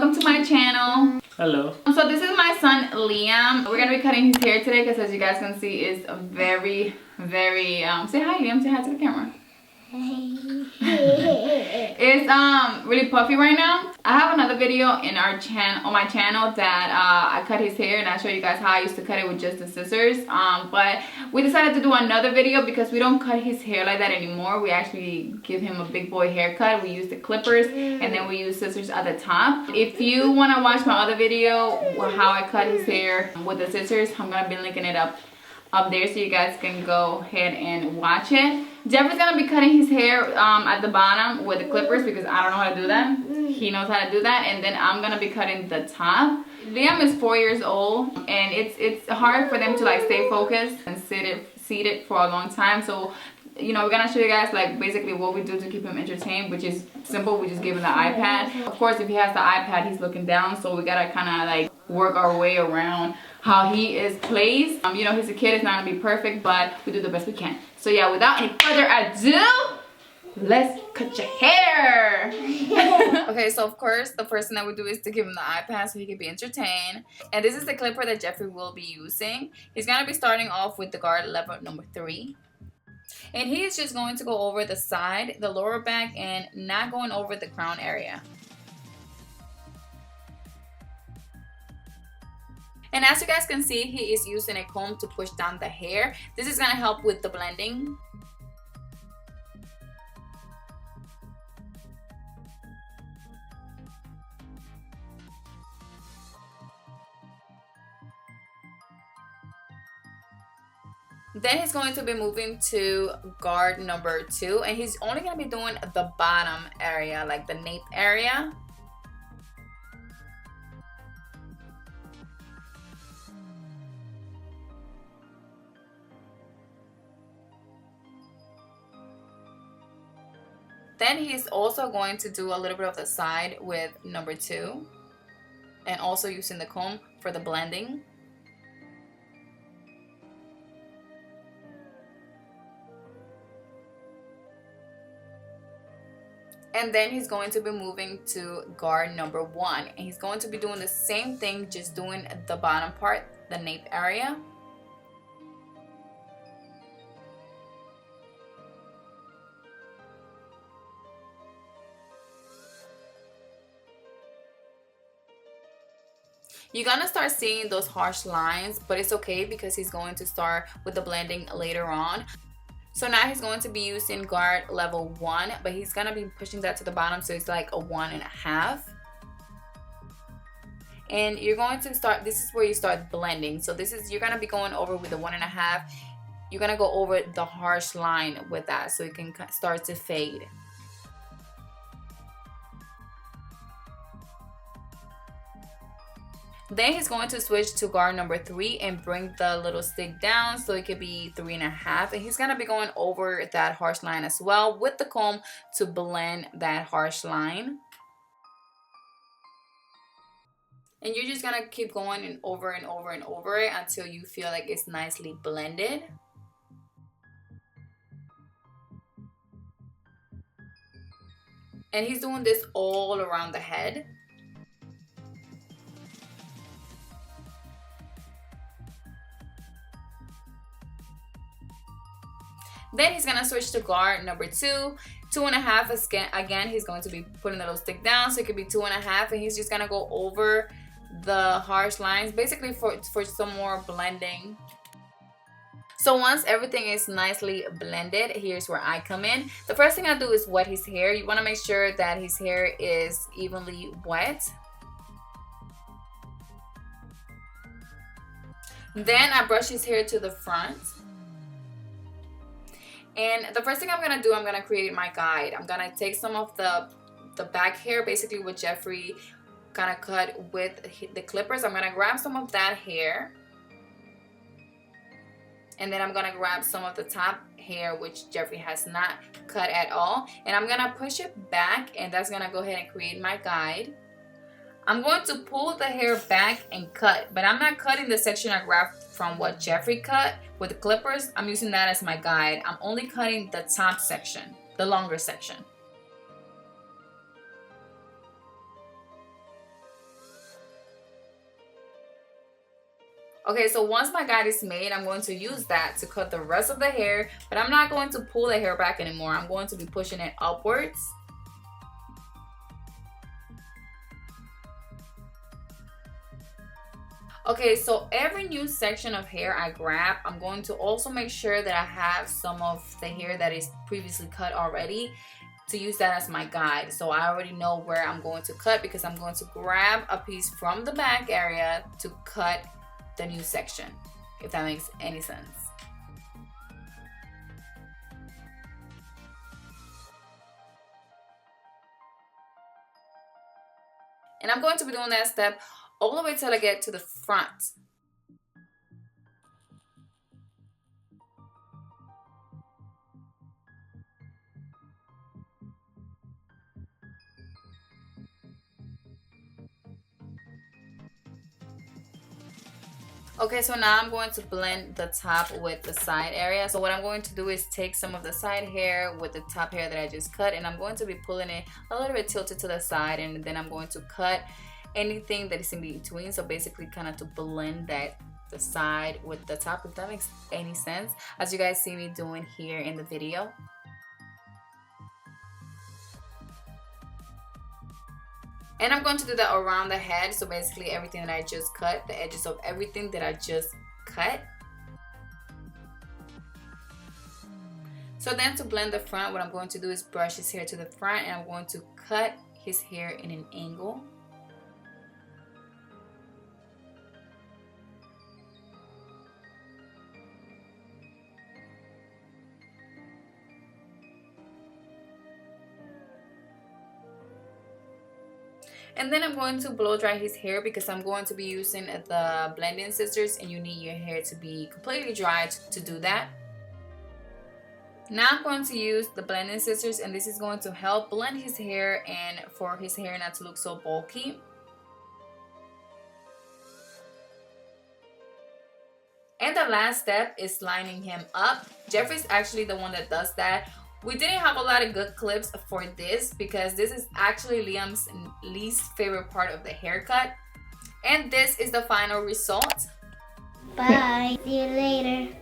welcome to my channel. Hello. So this is my son Liam. We're gonna be cutting his hair today because, as you guys can see, is very say hi, Liam. Say hi to the camera. It's really puffy right now. I have another video in our channel, on my channel, that I cut his hair and I show you guys how I used to cut it with just the scissors. But we decided to do another video because we don't cut his hair like that anymore. We actually give him a big boy haircut. We use the clippers and then we use scissors at the top. If you want to watch my other video how I cut his hair with the scissors, I'm gonna be linking it up there so you guys can go ahead and watch it. Jeffrey's gonna be cutting his hair at the bottom with the clippers because I don't know how to do that. He knows how to do that, and then I'm gonna be cutting the top. Liam is 4 years old, and it's hard for them to like stay focused and seated for a long time. So you know, we're gonna show you guys like basically what we do to keep him entertained, which is simple. We just give him the iPad. Of course, if he has the iPad, he's looking down, so we gotta kind of like work our way around how he is placed. You know, he's a kid, it's not gonna be perfect, but we do the best we can. So yeah, without any further ado, let's cut your hair. Okay, so of course the first thing that we do is to give him the iPad so he can be entertained. And this is the clipper that Jeffrey will be using. He's gonna be starting off with the guard level number 3. And he is just going to go over the side, the lower back, and not going over the crown area. And as you guys can see, he is using a comb to push down the hair. This is going to help with the blending. Then he's going to be moving to guard number 2, and he's only going to be doing the bottom area, like the nape area. Then he's also going to do a little bit of the side with number 2, and also using the comb for the blending. And then he's going to be moving to guard number 1. And he's going to be doing the same thing, just doing the bottom part, the nape area. You're gonna start seeing those harsh lines, but it's okay because he's going to start with the blending later on. So now he's going to be using guard level 1, but he's going to be pushing that to the bottom, so it's like a 1.5. And you're going to start, this is where you start blending. So this is, you're going to be going over with the 1.5. You're going to go over the harsh line with that so it can start to fade. Then he's going to switch to guard number 3 and bring the little stick down so it could be 3.5. And he's going to be going over that harsh line as well with the comb to blend that harsh line. And you're just going to keep going and over and over and over it until you feel like it's nicely blended. And he's doing this all around the head. Then he's gonna switch to guard number 2, 2.5. Again, he's going to be putting the little stick down, so it could be 2.5, and he's just gonna go over the harsh lines, basically for some more blending. So once everything is nicely blended, here's where I come in. The first thing I do is wet his hair. You want to make sure that his hair is evenly wet. Then I brush his hair to the front. And the first thing I'm going to do, I'm going to create my guide. I'm going to take some of the back hair, basically what Jeffrey kind of cut with the clippers. I'm going to grab some of that hair. And then I'm going to grab some of the top hair, which Jeffrey has not cut at all. And I'm going to push it back, and that's going to go ahead and create my guide. I'm going to pull the hair back and cut, but I'm not cutting the section I grabbed from what Jeffrey cut with the clippers. I'm using that as my guide. I'm only cutting the top section, the longer section. Okay, so once my guide is made, I'm going to use that to cut the rest of the hair, but I'm not going to pull the hair back anymore. I'm going to be pushing it upwards. Okay, so every new section of hair I grab, I'm going to also make sure that I have some of the hair that is previously cut already to use that as my guide. So I already know where I'm going to cut because I'm going to grab a piece from the back area to cut the new section, if that makes any sense. And I'm going to be doing that step all the way till I get to the front. Okay, so now I'm going to blend the top with the side area. So what I'm going to do is take some of the side hair with the top hair that I just cut, and I'm going to be pulling it a little bit tilted to the side, and then I'm going to cut anything that is in between. So basically kind of to blend that the side with the top, if that makes any sense, as you guys see me doing here in the video. And I'm going to do that around the head. So basically everything that I just cut, the edges of everything that I just cut. So then to blend the front, what I'm going to do is brush his hair to the front, and I'm going to cut his hair in an angle. And then I'm going to blow dry his hair because I'm going to be using the blending scissors, and you need your hair to be completely dry to do that. Now I'm going to use the blending scissors, and this is going to help blend his hair and for his hair not to look so bulky. And the last step is lining him up. Jeffrey's actually the one that does that. We didn't have a lot of good clips for this because this is actually Liam's least favorite part of the haircut. And this is the final result. Bye. See you later.